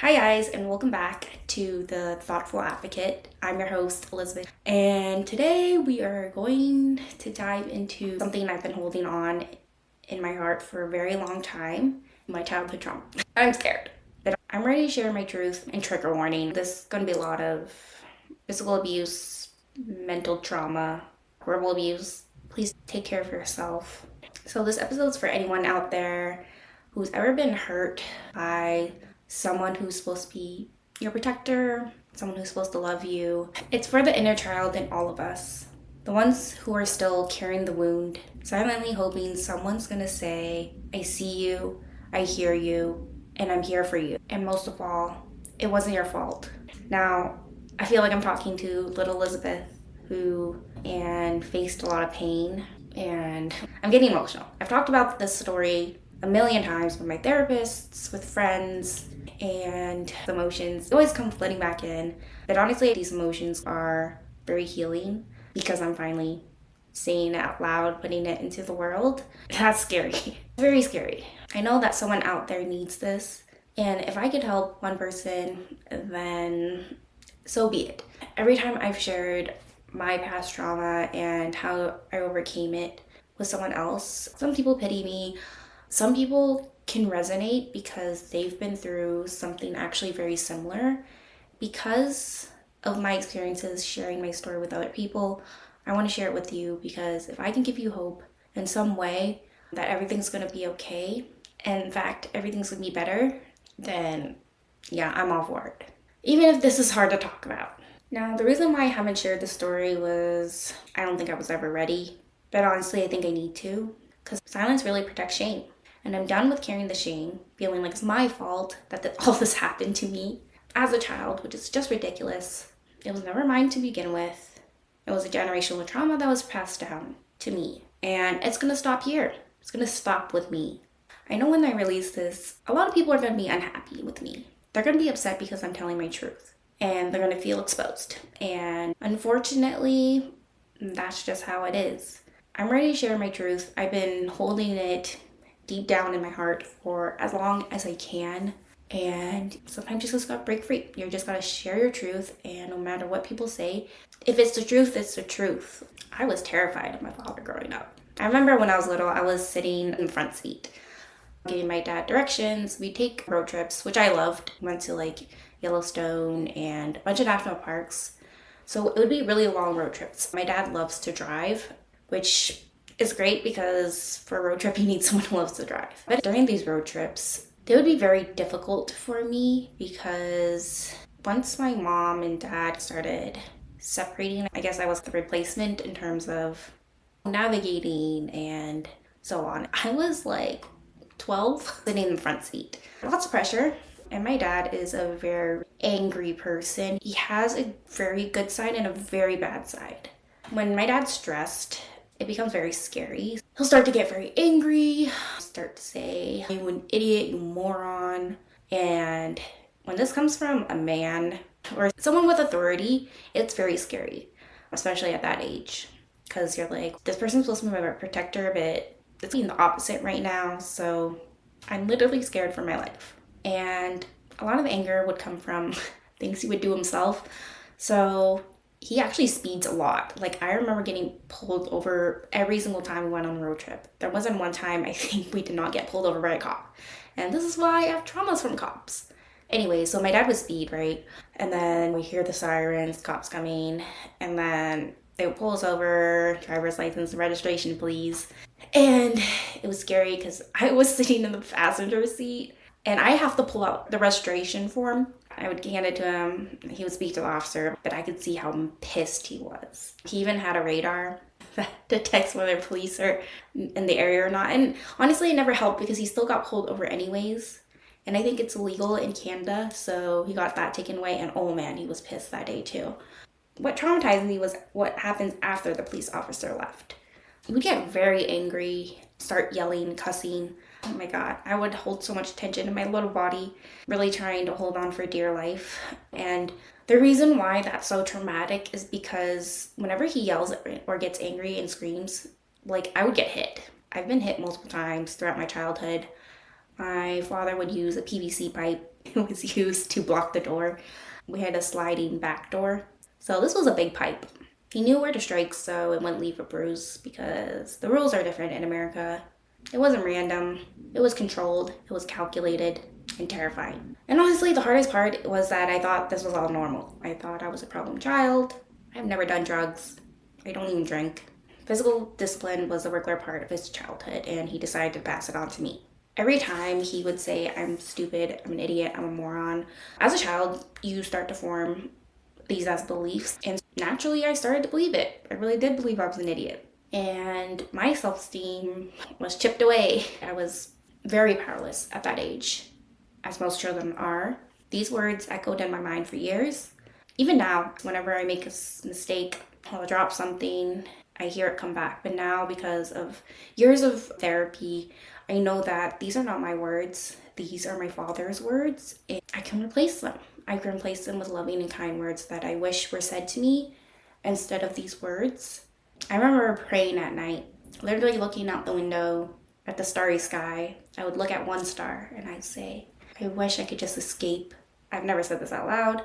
Hi guys, and welcome back to the Thoughtful Advocate. I'm your host, Elizabeth, and today we are going to dive into something I've been holding on in my heart for a very long time, my childhood trauma. I'm scared, but I'm ready to share my truth. And trigger warning, this is going to be a lot of physical abuse, mental trauma, verbal abuse. Please take care of yourself. So this episode's for anyone out there who's ever been hurt by someone who's supposed to be your protector, someone who's supposed to love you. It's for the inner child in all of us, the ones who are still carrying the wound, silently hoping someone's gonna say, I see you, I hear you, and I'm here for you. And most of all, it wasn't your fault. Now, I feel like I'm talking to little Elizabeth, who faced a lot of pain, and I'm getting emotional. I've talked about this story a million times with my therapists, with friends, and the emotions always come flooding back in. But honestly, these emotions are very healing because I'm finally saying it out loud, putting it into the world. That's scary. Very scary. I know that someone out there needs this, and if I could help one person, then so be it. Every time I've shared my past trauma and how I overcame it with someone else, some people pity me. Some people can resonate because they've been through something actually very similar. Because of my experiences sharing my story with other people, I want to share it with you because if I can give you hope in some way that everything's going to be okay, and in fact, everything's going to be better, then yeah, I'm all for it. Even if this is hard to talk about. Now, the reason why I haven't shared this story was I don't think I was ever ready. But honestly, I think I need to, because silence really protects shame. And I'm done with carrying the shame, feeling like it's my fault that all this happened to me as a child, which is just ridiculous. It was never mine to begin with. It was a generational trauma that was passed down to me. And it's going to stop here. It's going to stop with me. I know when I release this, a lot of people are going to be unhappy with me. They're going to be upset because I'm telling my truth. And they're going to feel exposed. And unfortunately, that's just how it is. I'm ready to share my truth. I've been holding it deep down in my heart for as long as I can. And sometimes you just gotta break free. You just gotta share your truth, and no matter what people say, if it's the truth, it's the truth. I was terrified of my father growing up. I remember when I was little, I was sitting in the front seat, giving my dad directions. We'd take road trips, which I loved. Went to like Yellowstone and a bunch of national parks. So it would be really long road trips. My dad loves to drive, which is great because for a road trip, you need someone who loves to drive. But during these road trips, they would be very difficult for me because once my mom and dad started separating, I guess I was the replacement in terms of navigating and so on. I was like 12, sitting in the front seat. Lots of pressure. And my dad is a very angry person. He has a very good side and a very bad side. When my dad's stressed, it becomes very scary. He'll start to get very angry, start to say, you an idiot, you moron. And when this comes from a man or someone with authority, it's very scary, especially at that age. Because you're like, this person's supposed to be my protector, but it's being the opposite right now. So I'm literally scared for my life. And a lot of anger would come from things he would do himself. So he actually speeds a lot. Like, I remember getting pulled over every single time we went on a road trip. There wasn't one time I think we did not get pulled over by a cop. And this is why I have traumas from cops. Anyway, so my dad would speed, right? And then we hear the sirens, cops coming, and then they would pull us over, driver's license, registration, please. And it was scary because I was sitting in the passenger seat and I have to pull out the registration form. I would hand it to him, he would speak to the officer, but I could see how pissed he was. He even had a radar that detects whether police are in the area or not. And honestly, it never helped because he still got pulled over anyways. And I think it's illegal in Canada, so he got that taken away. And oh man, he was pissed that day too. What traumatized me was what happens after the police officer left. He would get very angry, start yelling, cussing. Oh my God, I would hold so much tension in my little body, really trying to hold on for dear life. And the reason why that's so traumatic is because whenever he yells or gets angry and screams, like, I would get hit. I've been hit multiple times throughout my childhood, My father would use a PVC pipe. It was used to block the door. We had a sliding back door. So this was a big pipe. He knew where to strike so it wouldn't leave a bruise because the rules are different in America. It wasn't random. It was controlled. It was calculated and terrifying. And honestly, the hardest part was that I thought this was all normal. I thought I was a problem child. I've never done drugs. I don't even drink. Physical discipline was a regular part of his childhood, and he decided to pass it on to me. Every time he would say, I'm stupid, I'm an idiot, I'm a moron. As a child, you start to form these as beliefs, and naturally I started to believe it. I really did believe I was an idiot. And my self-esteem was chipped away. I was very powerless at that age, as most children are. These words echoed in my mind for years. Even now, whenever I make a mistake, I'll drop something, I hear it come back. But now, because of years of therapy, I know that these are not my words. These are my father's words. And I can replace them. I can replace them with loving and kind words that I wish were said to me instead of these words. I remember praying at night, literally looking out the window at the starry sky. I would look at one star and I'd say, I wish I could just escape. I've never said this out loud.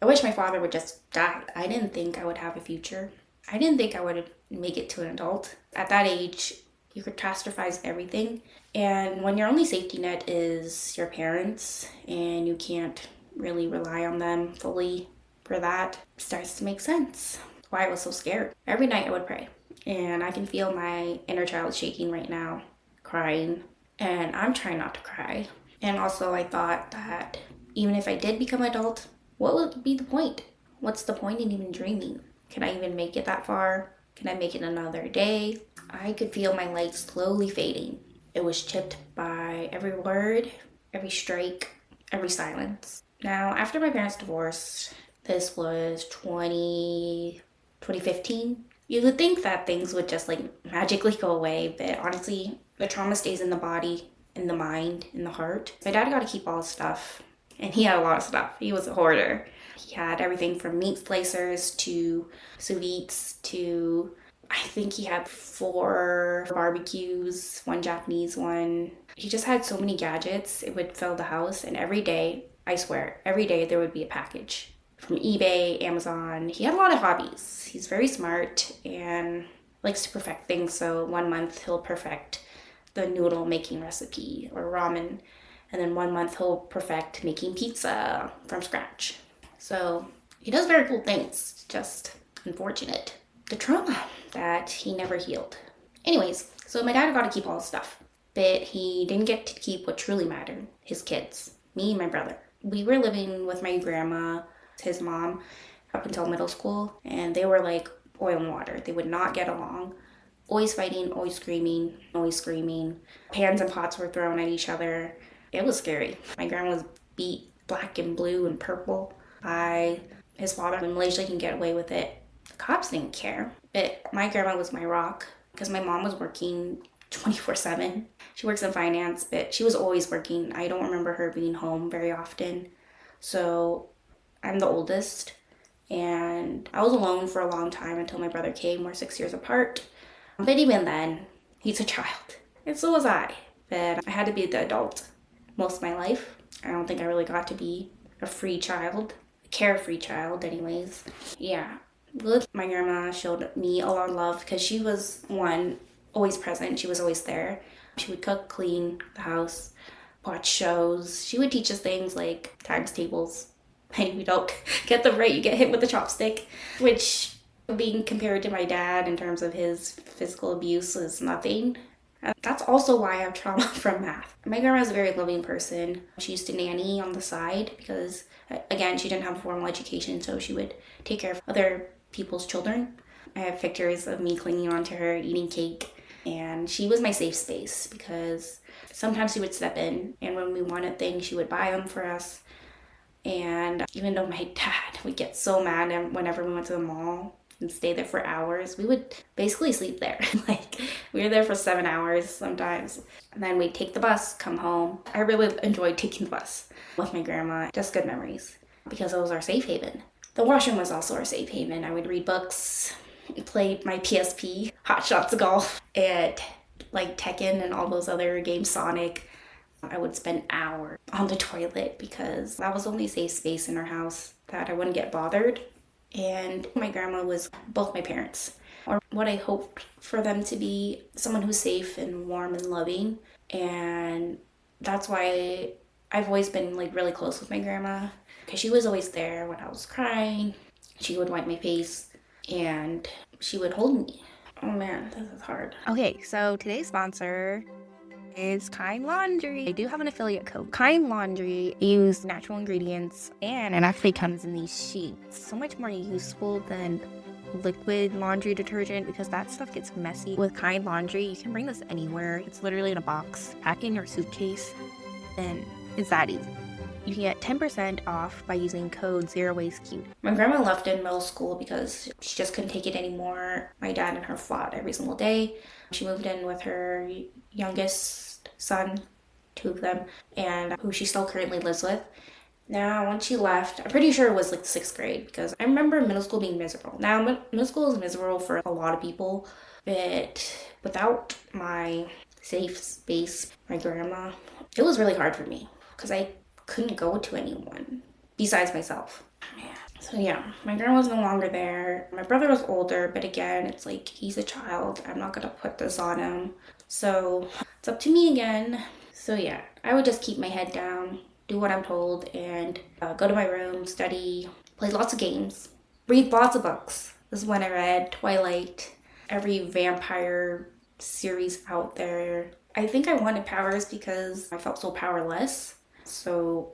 I wish my father would just die. I didn't think I would have a future. I didn't think I would make it to an adult. At that age, you catastrophize everything. And when your only safety net is your parents and you can't really rely on them fully for that, it starts to make sense. Why I was so scared. Every night I would pray. And I can feel my inner child shaking right now, crying. And I'm trying not to cry. And also I thought that even if I did become an adult, what would be the point? What's the point in even dreaming? Can I even make it that far? Can I make it another day? I could feel my light slowly fading. It was chipped by every word, every strike, every silence. Now, after my parents divorced, this was 2015. You would think that things would just magically go away, but honestly, the trauma stays in the body, in the mind, in the heart. My dad got to keep all his stuff, and he had a lot of stuff. He was a hoarder. He had everything from meat slicers to sous vides to, I think he had 4 barbecues, 1 Japanese one. He just had so many gadgets, it would fill the house, and every day, I swear, every day there would be a package. From eBay, Amazon. He had a lot of hobbies. He's very smart and likes to perfect things. So one month he'll perfect the noodle making recipe or ramen. And then one month he'll perfect making pizza from scratch. So he does very cool things. Just unfortunate. The trauma that he never healed. Anyways, so my dad got to keep all his stuff. But he didn't get to keep what truly mattered. His kids. Me and my brother. We were living with my grandma, his mom, up until middle school, and they were like oil and water. They would not get along. Always fighting, always screaming, always screaming. Pans and pots were thrown at each other. It was scary. My grandma was beat black and blue and purple by his father. In Malaysia, you can get away with it. The cops didn't care. But my grandma was my rock because my mom was working 24/7. She works in finance, but she was always working. I don't remember her being home very often. So I'm the oldest, and I was alone for a long time until my brother came. We're 6 years apart. But even then, he's a child. And so was I. But I had to be the adult most of my life. I don't think I really got to be a free child. A carefree child, anyways. Yeah. My grandma showed me a lot of love because she was, one, always present. She was always there. She would cook, clean the house, watch shows. She would teach us things like times tables. And if you don't get them right, you get hit with a chopstick, which, being compared to my dad in terms of his physical abuse, is nothing. And that's also why I have trauma from math. My grandma is a very loving person. She used to nanny on the side because, again, she didn't have a formal education, so she would take care of other people's children. I have pictures of me clinging onto her, eating cake, and she was my safe space because sometimes she would step in, and when we wanted things, she would buy them for us. And even though my dad would get so mad whenever we went to the mall and stay there for hours, we would basically sleep there. We were there for 7 hours sometimes. And then we'd take the bus, come home. I really enjoyed taking the bus with my grandma. Just good memories because it was our safe haven. The washroom was also our safe haven. I would read books, play my PSP, Hot Shots Golf, and Tekken and all those other games, Sonic. I would spend hours on the toilet because that was the only safe space in our house that I wouldn't get bothered. And my grandma was both my parents, or what I hoped for them to be, someone who's safe and warm and loving. And that's why I've always been like really close with my grandma, because she was always there when I was crying. She would wipe my face and she would hold me. Oh man, this is hard. Okay, so today's sponsor is Kind Laundry. I do have an affiliate code. Kind Laundry use natural ingredients and it actually comes in these sheets. So much more useful than liquid laundry detergent because that stuff gets messy. With Kind Laundry, you can bring this anywhere. It's literally in a box, pack in your suitcase, and it's that easy. You can get 10% off by using code ZeroWasteCute. My grandma left in middle school because she just couldn't take it anymore. My dad and her fought every single day. She moved in with her youngest son, 2 of them, and who she still currently lives with. Now, when she left, I'm pretty sure it was like the 6th grade because I remember middle school being miserable. Now, middle school is miserable for a lot of people, but without my safe space, my grandma, it was really hard for me because I couldn't go to anyone besides myself. So yeah, my grandma's no longer there. My brother was older, but again, it's like he's a child. I'm not gonna put this on him. So it's up to me again. So yeah, I would just keep my head down, do what I'm told, and go to my room, study, play lots of games, read lots of books. This is when I read Twilight, every vampire series out there. I think I wanted powers because I felt so powerless. So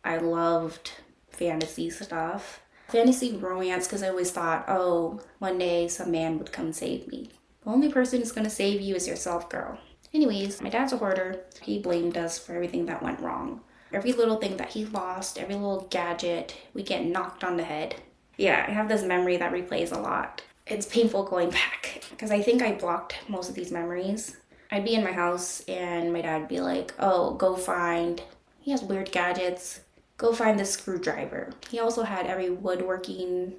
I loved fantasy stuff. Fantasy romance because I always thought, oh, one day some man would come save me. The only person who's going to save you is yourself, girl. Anyways, my dad's a hoarder. He blamed us for everything that went wrong. Every little thing that he lost, every little gadget, we get knocked on the head. Yeah, I have this memory that replays a lot. It's painful going back because I think I blocked most of these memories. I'd be in my house and my dad would be like, oh, go find... He has weird gadgets. Go find this screwdriver. He also had every woodworking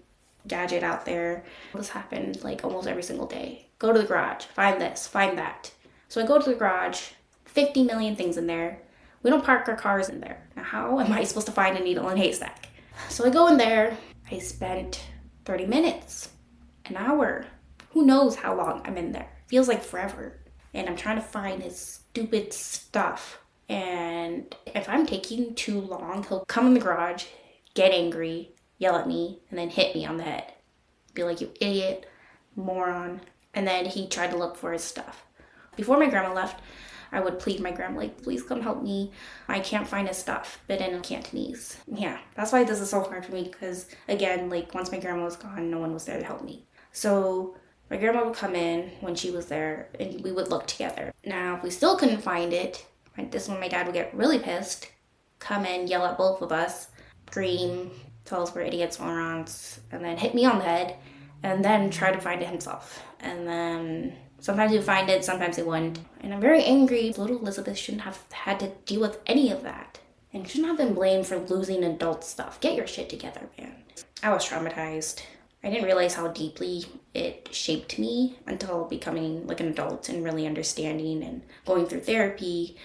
gadget out there. This happened like almost every single day. Go to the garage. Find this. Find that. So I go to the garage. 50 million things in there. We don't park our cars in there. Now how am I supposed to find a needle in a haystack? So I go in there. I spent 30 minutes. An hour. Who knows how long I'm in there. Feels like forever. And I'm trying to find his stupid stuff. And if I'm taking too long, he'll come in the garage, get angry, yell at me, and then hit me on the head. Be like, you idiot, moron. And then he tried to look for his stuff. Before my grandma left, I would plead my grandma, like, please come help me. I can't find his stuff, but in Cantonese. Yeah, that's why this is so hard for me because, again, like, once my grandma was gone, no one was there to help me. So my grandma would come in when she was there, and we would look together. Now, if we still couldn't find it, this is when my dad would get really pissed, come in, yell at both of us, scream, tell us we're idiots, morons, and then hit me on the head, and then try to find it himself. And then sometimes he would find it, sometimes he wouldn't. And I'm very angry. Little Elizabeth shouldn't have had to deal with any of that. And shouldn't have been blamed for losing adult stuff. Get your shit together, man. I was traumatized. I didn't realize how deeply it shaped me until becoming like an adult and really understanding and going through therapy.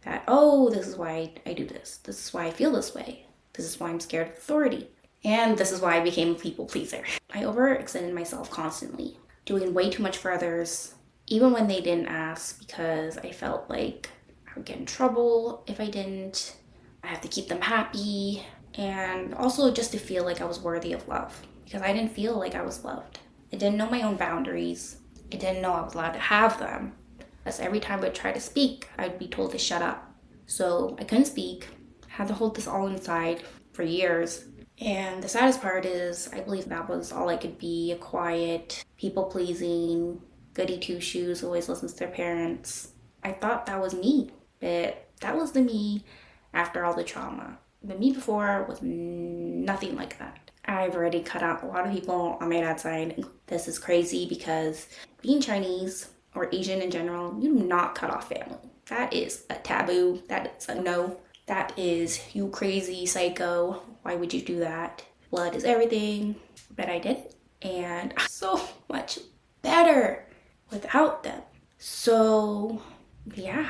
That, oh, this is why I do this. This is why I feel this way. This is why I'm scared of authority. And this is why I became a people pleaser. I overextended myself constantly, doing way too much for others, even when they didn't ask, because I felt like I would get in trouble if I didn't. I have to keep them happy. And also just to feel like I was worthy of love, because I didn't feel like I was loved. I didn't know my own boundaries. I didn't know I was allowed to have them. As every time I would try to speak, I'd be told to shut up. So I couldn't speak, had to hold this all inside for years. And the saddest part is, I believe that was all I could be, a quiet, people-pleasing, goody two-shoes who always listens to their parents. I thought that was me, but that was the me after all the trauma. The me before was nothing like that. I've already cut out a lot of people on my dad's side. This is crazy because being Chinese, or Asian in general, you do not cut off family. That is a taboo. That is a no. That is, you crazy psycho. Why would you do that? Blood is everything. But I did it. And I'm so much better without them. So, yeah,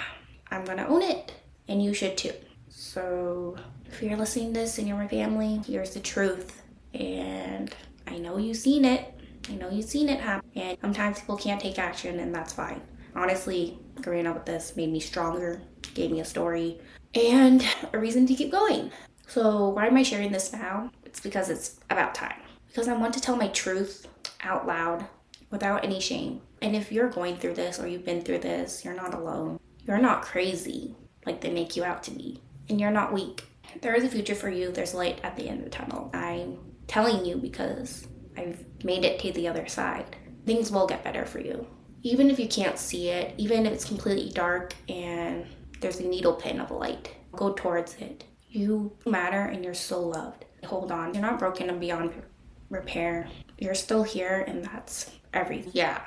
I'm gonna own it. and you should too. So if you're listening to this and you're my family, here's the truth. And I know you've seen it. I know you've seen it happen. And sometimes people can't take action, and that's fine. Honestly, growing up with this made me stronger, gave me a story, and a reason to keep going. So why am I sharing this now? It's because it's about time. Because I want to tell my truth out loud without any shame. And if you're going through this or you've been through this, you're not alone. You're not crazy like they make you out to be. And you're not weak. There is a future for you. There's light at the end of the tunnel. I'm telling you because I've made it to the other side. Things will get better for you. Even if you can't see it, even if it's completely dark and there's a needle pin of a light, go towards it. You matter and you're so loved. Hold on. You're not broken and beyond repair. You're still here, and that's everything. Yeah,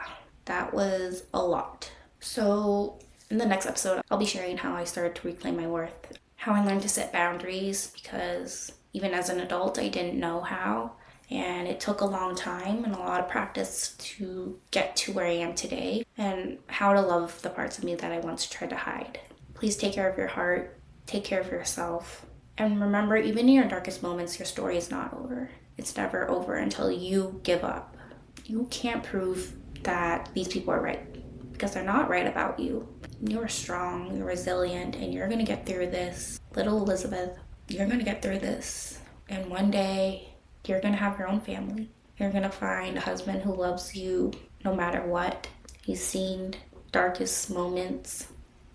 that was a lot. So in the next episode, I'll be sharing how I started to reclaim my worth, how I learned to set boundaries, because even as an adult, I didn't know how. And it took a long time and a lot of practice to get to where I am today, and how to love the parts of me that I once tried to hide. Please take care of your heart, take care of yourself, and remember, even in your darkest moments, your story is not over. It's never over until you give up. You can't prove that these people are right, because they're not right about you. You're strong, you're resilient, and you're gonna get through this. Little Elizabeth, you're gonna get through this. And one day, you're gonna have your own family. You're gonna find a husband who loves you no matter what. He's seen darkest moments,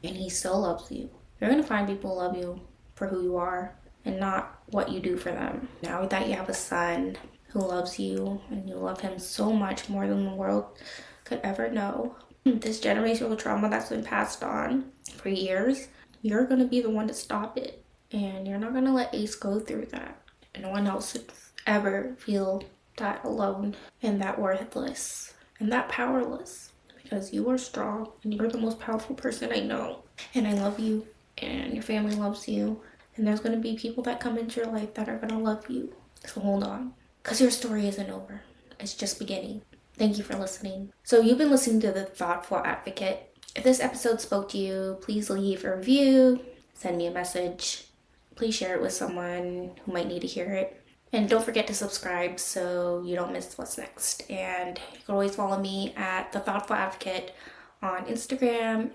and he still loves you. You're gonna find people who love you for who you are and not what you do for them. Now that you have a son who loves you and you love him so much more than the world could ever know, this generational trauma that's been passed on for years, you're gonna be the one to stop it. And you're not gonna let Ace go through that. And no one else should ever feel that alone and that worthless and that powerless, because you are strong and you're the most powerful person I know. And I love you, and your family loves you, and there's going to be people that come into your life that are going to love you. So hold on, because your story isn't over. It's just beginning. Thank you for listening. So you've been listening to The Thoughtful Advocate. If this episode spoke to you, please leave a review, send me a message. Please share it with someone who might need to hear it. And don't forget to subscribe so you don't miss what's next. And you can always follow me at The Thoughtful Advocate on Instagram.